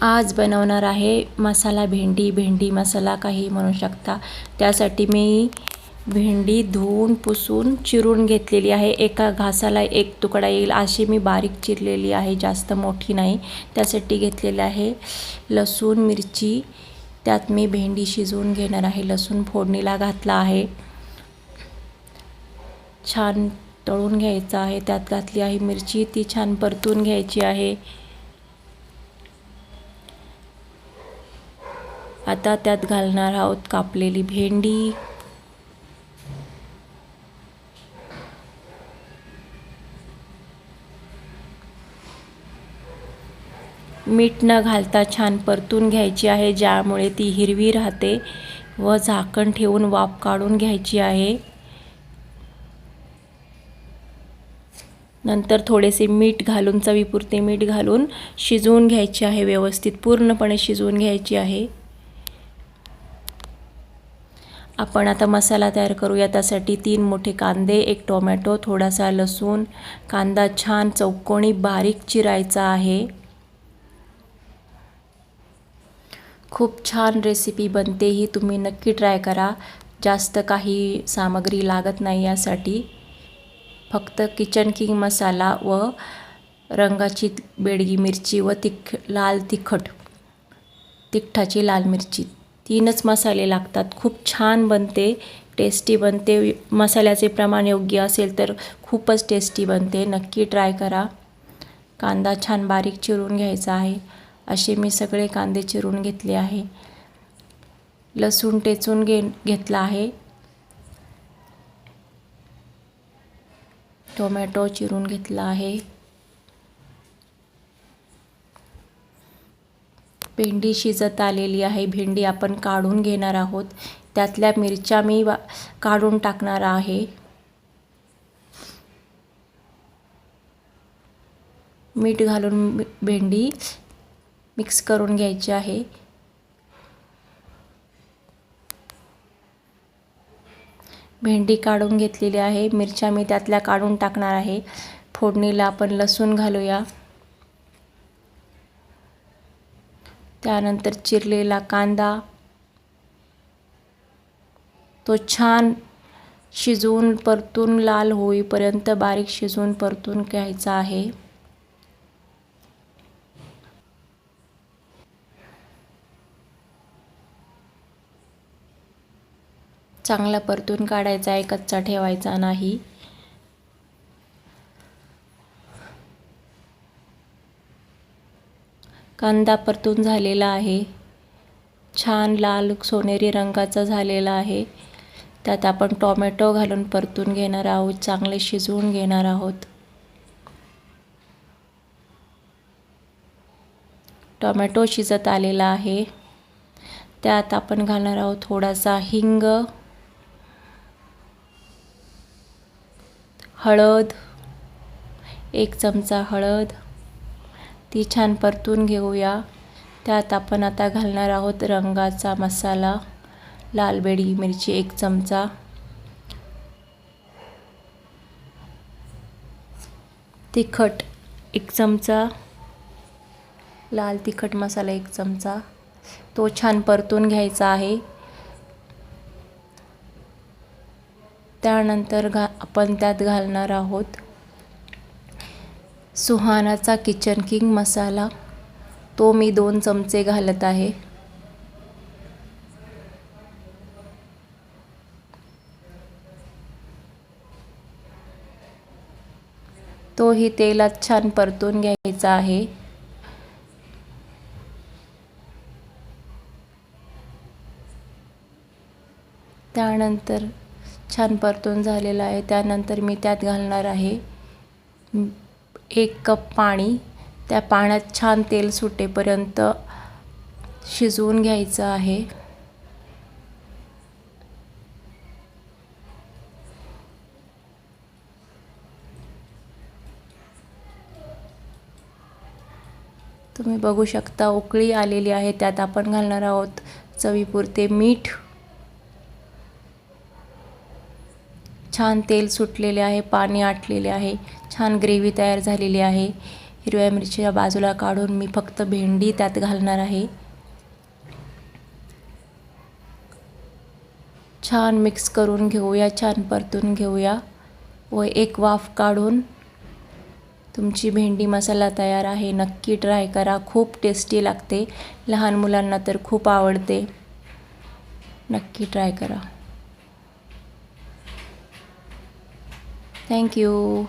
आज बनवणार आहे मसाला भेंडी मसाला काही म्हणू शकता। त्यासाठी मी भेंडी धुवून पुसून चिरून घेतलेली आहे। एका घासाला एक तुकडा येईल अशी मी बारीक चिरलेली आहे, जास्त मोठी नाही। त्यासाठी घेतलेले आहे लसूण मिरची, त्यात मी भेंडी शिजवून घेणार आहे। लसूण फोडणीला घातला आहे, छान तळून घ्यायचा आहे। त्यात घातली आहे मिरची, ती छान परतून घ्यायची आहे। आता त्यात घालणार आहोत कापलेली भेंडी, मीठ न घालता छान परतून घ्यायची आहे, ज्यामुळे ती हिरवी राहते। व झाकण ठेवून वाफ काढून घ्यायची आहे। नंतर थोडेसे मीठ घालून, चवीपुरते मीठ घालून शिजवून घ्यायचे आहे। व्यवस्थित पूर्णपणे शिजवून घ्यायची आहे। आपण आता मसाला तयार करूया। त्यासाठी 3 मोठे कांदे, 1 टोमॅटो, थोडासा लसूण, कांदा छान चौकोनी बारीक चिरायचा आहे। खूप छान रेसिपी बनते ही, तुम्ही नक्की ट्राय करा। जास्त काही सामग्री लागत नाही यासाठी, फक्त किचन किंग मसाला व रंगाची बेडगी मिरची व लाल तिखटाची लाल मिरची, 3च मसाले लागतात। खूप छान बनते, टेस्टी बनते। मसाल्याचे प्रमाण योग्य असेल तर खूपच टेस्टी बनते, नक्की ट्राय करा। कांदा छान बारीक चिरून घ्यायचा आहे। असे मी सगळे कांदे चिरून घेतले आहे। लसूण टेचून घेतला आहे। टोमॅटो चिरून घेतला आहे। भेंडी शिजत आलेली आहे। भेंडी आपण काढून घेणार आहोत। त्यातल्या मिरच्या मी काढून टाकणार आहे। मीठ घालून भेंडी मिक्स करून घ्यायची आहे। भेंडी काढून घेतलेली आहे। मिरच्या मी त्यातल्या काढून टाकणार आहे। फोडणीला आपण लसूण घालूया, त्यानंतर चिरलेला कांदा, तो छान शिजवून परतून लाल होईपर्यंत बारीक शिजवून परतून घ्यायचा आहे। चांगला परतून काढायचा आहे, कच्चा ठेवायचा नाही। कांदा परतून झालेला आहे, छान लाल सोनेरी रंगाचा झालेला आहे। त्यात आपण टोमॅटो घालून परतून घेणार आहोत, चांगले शिजवून घेणार आहोत। टोमॅटो शिजत आलेला आहे। त्यात आपण घालणार आहोत थोडासा हिंग, हळद, 1 चमचा हळद, ती छान परतून घेऊया। त्यात आपण आता घालणार आहोत रंगाचा मसाला, लाल बेडगी मिरची 1 चमचा, तिखट 1 चमचा, लाल तिखट मसाला 1 चमचा, तो छान परतून घ्यायचा आहे। त्यानंतर आपण त्यात घालणार आहोत सुहानाचा किचन किंग मसाला, तो मी 2 चमचे घालत आहे। तोही तेलात छान परतून घ्यायचा आहे। त्यानंतर छान परतून झालेला आहे। त्यानंतर मी त्यात घालणार आहे 1 कप पाणी। त्या पाण्यात छान तेल सुटेपर्यंत शिजवून घ्यायचं आहे। तुम्ही बघू शकता उकळी आलेली आहे। त्यात आपण घालणार आहोत चवीपुरते मीठ। छान तेल सुटलेले आहे, पाणी आटलेले आहे, छान ग्रेव्ही तयार झालेली आहे। हिरव्या मिरच्या बाजूला काढून मी फक्त भेंडी त्यात घालणार आहे. छान मिक्स करून घेऊया, छान परतून घेऊया व एक वाफ काढून तुमची भेंडी मसाला तयार आहे. नक्की ट्राय करा, खूप टेस्टी लागते. लहान मुलांना तर खूप आवडते. नक्की ट्राय करा. थँक्यू.